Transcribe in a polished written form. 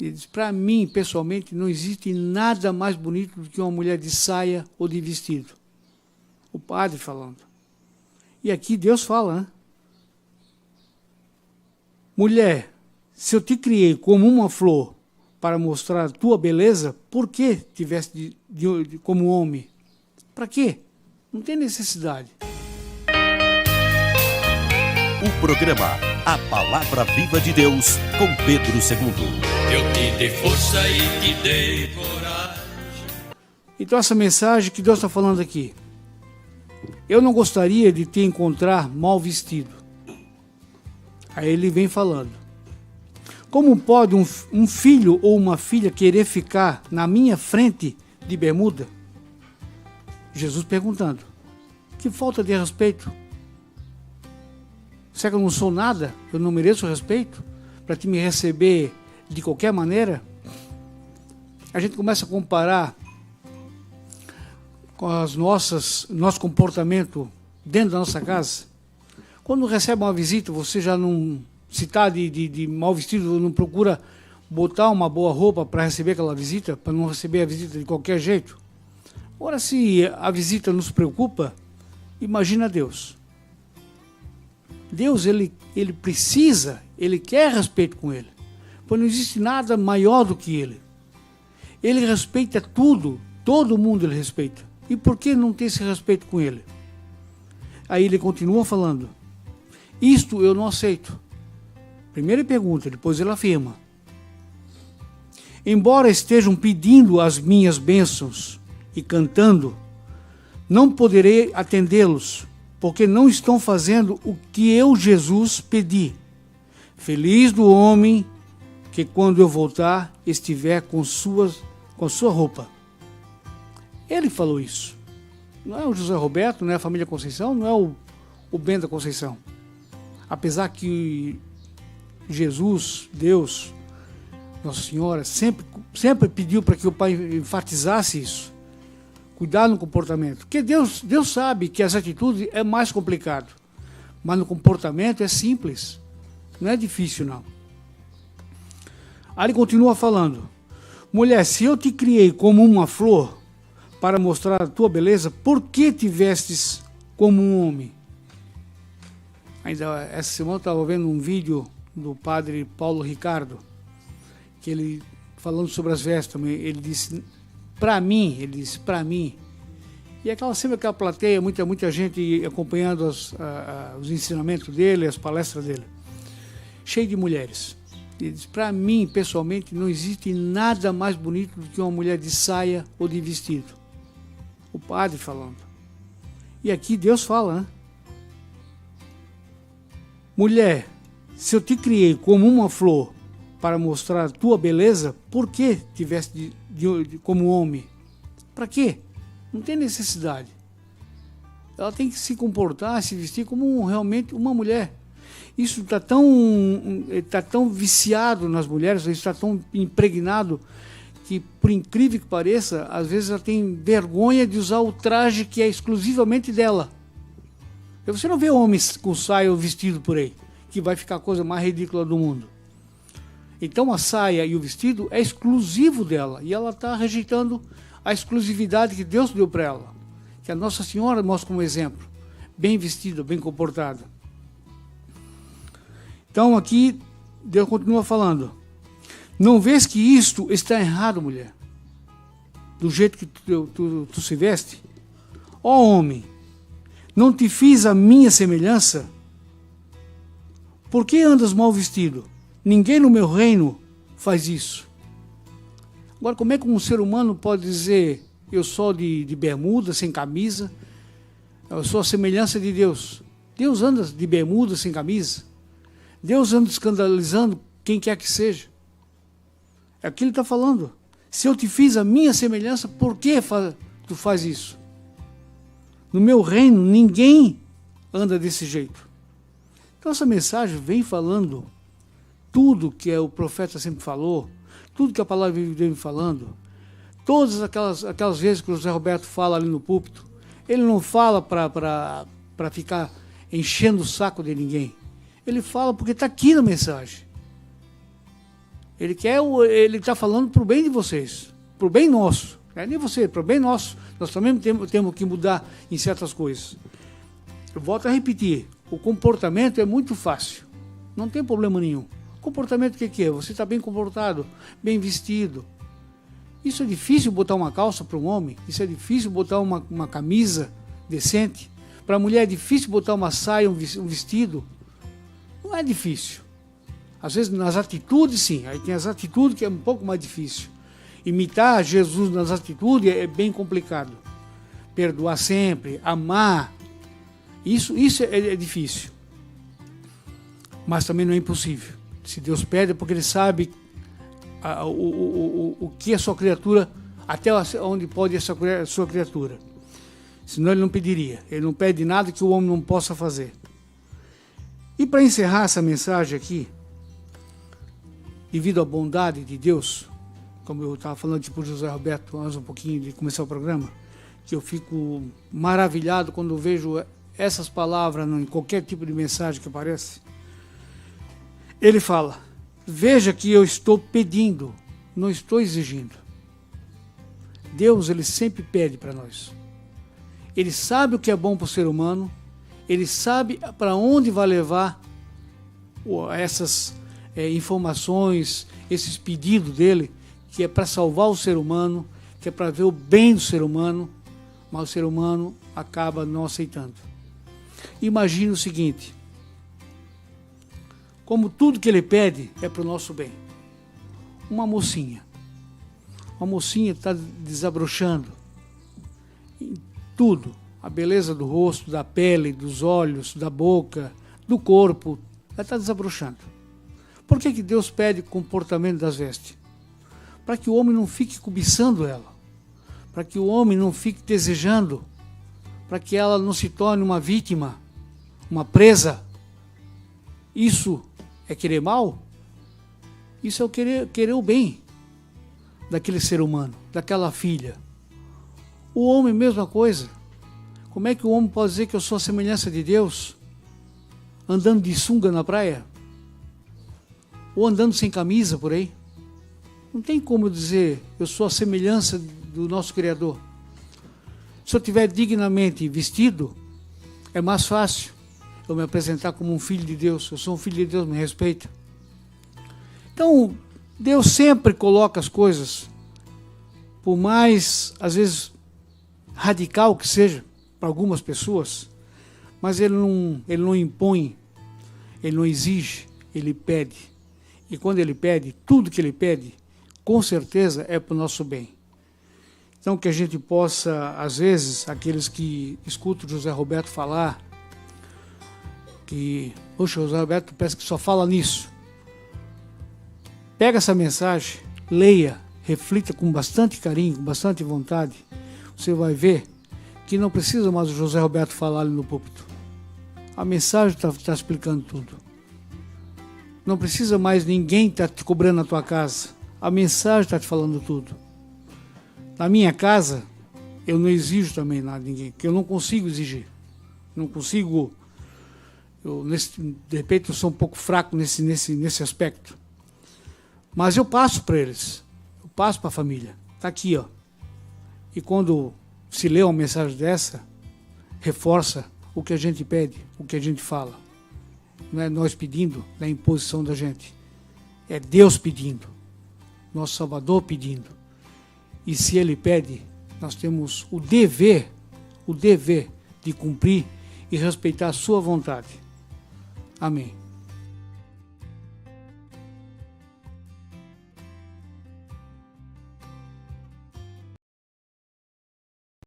Ele diz, para mim, pessoalmente, não existe nada mais bonito do que uma mulher de saia ou de vestido. O padre falando. E aqui Deus fala, né? Mulher, se eu te criei como uma flor para mostrar a tua beleza, por que te veste como homem? Para quê? Não tem necessidade. O programa A Palavra Viva de Deus, com Pedro II. Eu te dei força e te dei coragem. Então essa mensagem que Deus está falando aqui. Eu não gostaria de te encontrar mal vestido. Aí ele vem falando. Como pode um filho ou uma filha querer ficar na minha frente de bermuda? Jesus perguntando. Que falta de respeito. Será que eu não sou nada? Eu não mereço respeito? Para te me receber de qualquer maneira? A gente começa a comparar com nosso comportamento dentro da nossa casa. Quando recebe uma visita, você já não, se está de mal vestido, não procura botar uma boa roupa para receber aquela visita, para não receber a visita de qualquer jeito? Ora, se a visita nos preocupa, imagina Deus. Deus, ele precisa, ele quer respeito com ele, pois não existe nada maior do que ele. Ele respeita tudo, todo mundo ele respeita. E por que não ter esse respeito com ele? Aí ele continua falando. Isto eu não aceito. Primeiro ele pergunta, depois ele afirma. Embora estejam pedindo as minhas bênçãos e cantando, não poderei atendê-los, porque não estão fazendo o que eu, Jesus, pedi. Feliz do homem que quando eu voltar estiver com sua roupa. Ele falou isso. Não é o José Roberto, não é a família Conceição, não é o Bento da Conceição. Apesar que Jesus, Deus, Nossa Senhora, sempre pediu para que o Pai enfatizasse isso. Cuidar no comportamento. Porque Deus sabe que as atitudes é mais complicado. Mas no comportamento é simples. Não é difícil, não. Aí ele continua falando. Mulher, se eu te criei como uma flor para mostrar a tua beleza, por que te vestes como um homem? Ainda essa semana eu estava vendo um vídeo do padre Paulo Ricardo, que ele, falando sobre as vestes também, ele disse, para mim, e sempre aquela plateia, muita gente acompanhando os ensinamentos dele, as palestras dele, cheio de mulheres. Ele diz, para mim, pessoalmente, não existe nada mais bonito do que uma mulher de saia ou de vestido. O padre falando. E aqui Deus fala, né? Mulher, se eu te criei como uma flor para mostrar a tua beleza, por que te veste como homem? Para quê? Não tem necessidade. Ela tem que se comportar, se vestir como realmente uma mulher. Isso está tão viciado nas mulheres, isso está tão impregnado, que, por incrível que pareça, às vezes ela tem vergonha de usar o traje que é exclusivamente dela. E você não vê homens com saia ou vestido por aí, que vai ficar a coisa mais ridícula do mundo. Então a saia e o vestido é exclusivo dela, e ela está rejeitando a exclusividade que Deus deu para ela, que a Nossa Senhora mostra como exemplo, bem vestida, bem comportada. Então aqui Deus continua falando. Não vês que isto está errado, mulher? Do jeito que tu se veste? Ó homem, não te fiz a minha semelhança? Por que andas mal vestido? Ninguém no meu reino faz isso. Agora, como é que um ser humano pode dizer, eu sou de bermuda, sem camisa, eu sou a semelhança de Deus? Deus anda de bermuda, sem camisa? Deus anda escandalizando quem quer que seja? É o que ele está falando. Se eu te fiz a minha semelhança, por que tu faz isso? No meu reino, ninguém anda desse jeito. Então essa mensagem vem falando tudo que o profeta sempre falou, tudo que a palavra vem falando, todas aquelas vezes que o José Roberto fala ali no púlpito, ele não fala para ficar enchendo o saco de ninguém. Ele fala porque está aqui na mensagem. Ele está falando para o bem de vocês, para o bem nosso. Não é nem você, para o bem nosso. Nós também temos que mudar em certas coisas. Eu volto a repetir, o comportamento é muito fácil, não tem problema nenhum. Comportamento o que é? Você está bem comportado, bem vestido. Isso é difícil botar uma calça para um homem, isso é difícil botar uma camisa decente. Para a mulher é difícil botar uma saia, um vestido. Não é difícil. Às vezes nas atitudes sim, aí tem as atitudes que é um pouco mais difícil. Imitar Jesus nas atitudes é bem complicado. Perdoar sempre, amar, isso é difícil. Mas também não é impossível. Se Deus pede é porque Ele sabe o que a sua criatura, até onde pode a sua criatura. Senão Ele não pediria. Ele não pede nada que o homem não possa fazer. E para encerrar essa mensagem aqui, devido à bondade de Deus, como eu estava falando tipo José Roberto antes um pouquinho de começar o programa, que eu fico maravilhado quando vejo essas palavras em qualquer tipo de mensagem que aparece. Ele fala, veja que eu estou pedindo, não estou exigindo. Deus, Ele sempre pede para nós. Ele sabe o que é bom para o ser humano, Ele sabe para onde vai levar essas informações, esses pedidos dEle, que é para salvar o ser humano, que é para ver o bem do ser humano, mas o ser humano acaba não aceitando. Imagine o seguinte, como tudo que Ele pede é para o nosso bem. Uma mocinha está desabrochando em tudo, a beleza do rosto, da pele, dos olhos, da boca, do corpo, ela está desabrochando. Por que Deus pede comportamento das vestes? Para que o homem não fique cobiçando ela, para que o homem não fique desejando, para que ela não se torne uma vítima, uma presa. Isso é querer mal? Isso é o querer o bem daquele ser humano, daquela filha. O homem, mesma coisa. Como é que o homem pode dizer que eu sou a semelhança de Deus, andando de sunga na praia? Ou andando sem camisa por aí? Não tem como dizer, eu sou a semelhança do nosso Criador. Se eu estiver dignamente vestido, é mais fácil eu me apresentar como um filho de Deus. Eu sou um filho de Deus, me respeita. Então, Deus sempre coloca as coisas, por mais, às vezes, radical que seja, para algumas pessoas, mas Ele não impõe, Ele não exige, Ele pede. E quando Ele pede, tudo que Ele pede, com certeza é para o nosso bem. Então que a gente possa, às vezes, aqueles que escutam o José Roberto falar, que, poxa, o José Roberto parece que só fala nisso. Pega essa mensagem, leia, reflita com bastante carinho, com bastante vontade. Você vai ver que não precisa mais o José Roberto falar ali no púlpito. A mensagem está explicando tudo. Não precisa mais ninguém estar te cobrando na tua casa. A mensagem está te falando tudo. Na minha casa, eu não exijo também nada de ninguém, porque eu não consigo exigir. Não consigo. De repente eu sou um pouco fraco nesse aspecto. Mas eu passo para eles. Eu passo para a família. Está aqui, ó. E quando se lê uma mensagem dessa, reforça o que a gente pede, o que a gente fala. Não é nós pedindo, não é imposição da gente. É Deus pedindo. Nosso Salvador pedindo. E se Ele pede, nós temos o dever de cumprir e respeitar a sua vontade. Amém.